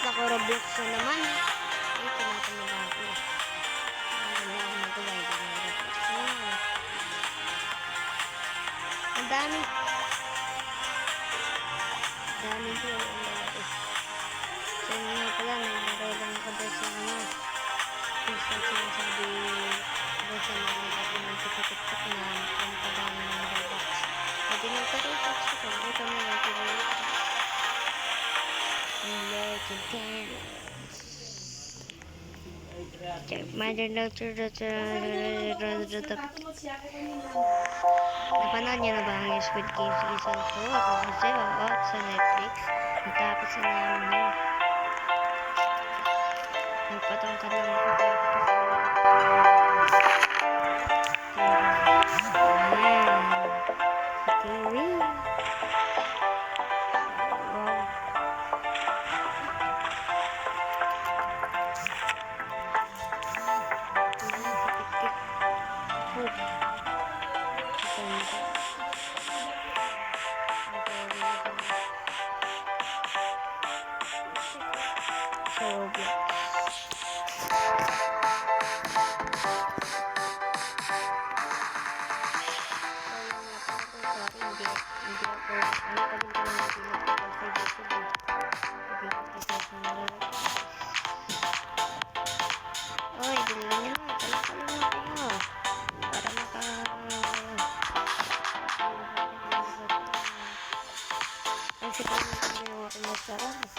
Naku, Roblox na naman. Ay, tinatamad ako. Hindi ako mag-guide ng Roblox na naman. Ang dami. Dami ko. Ang lalaki. So, yun nga pala, nagre-lang ako doon sa ano. Yung sinasabi doon sa mga nagtitiktok na ang padami ng Roblox. Pwede nagka-Roblox ito. Ito na lang. Napanood niyo na ba ang Squid Game Season 2? Ako kasi, oo, sa Netflix. Natapos na namin yun. Nagpatangkad lang ako.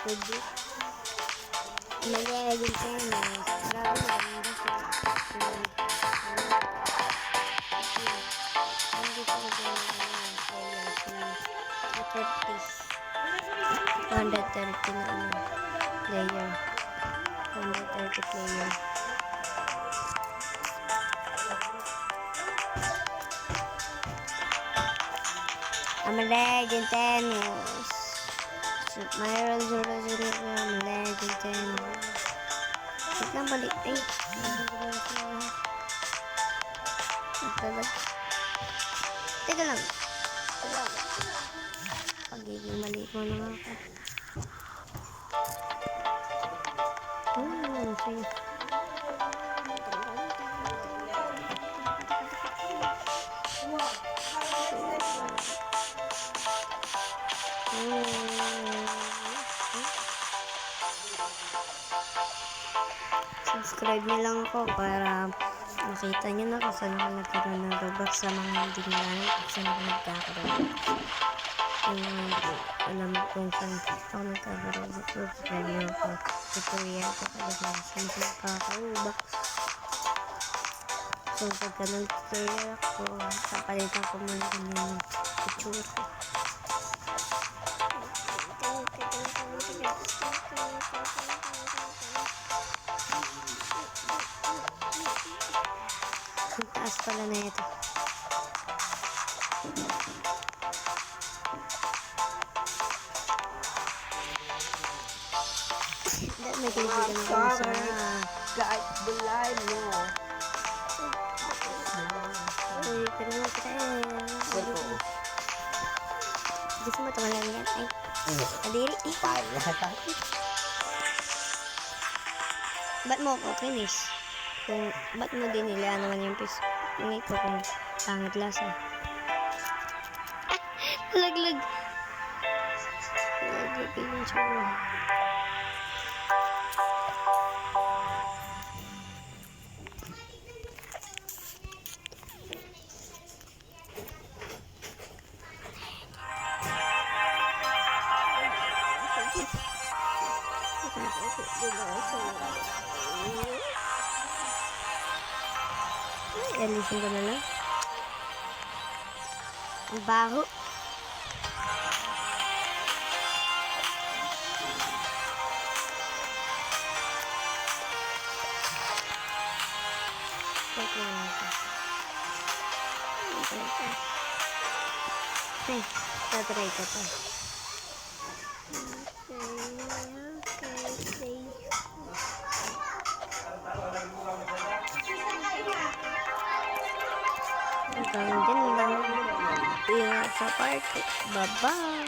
TV. Player. 130 player. I'm a legend tennis. Mayroon I'm a legend tennis. Wait lang, balik. Ay, teka lang. Pagiging mali ko na ako. Sige. Subscribe niyo lang ako para makita niyo na kung saan ako nagkaroon ng Roblox sa mga hindi nyo alam kung saan ako nagkakaroon. Alam kung saan ako nagkakaroon ng subscribe niyo ako. Tutorial ko talaga sa mga nagkaka-Roblox. So, pagka ng tutorial ako, papalitan ko muna yung picture ko. Ang taas pala na ito. May kaibigan ko sa kahit bulay mo. Uy, pero mo kita gusto mo tumalang yan? Ay, adiri. Ba't mo ako kinis? Ba't mo din nila naman yung pis? Yung ito kung pangit lasa. Laglag. Laglag yung siya. Alisin ko na lang. Ang baho. Ay, tatry ko to. Hanggang dyan lang. Ingat sa party. Bye-bye.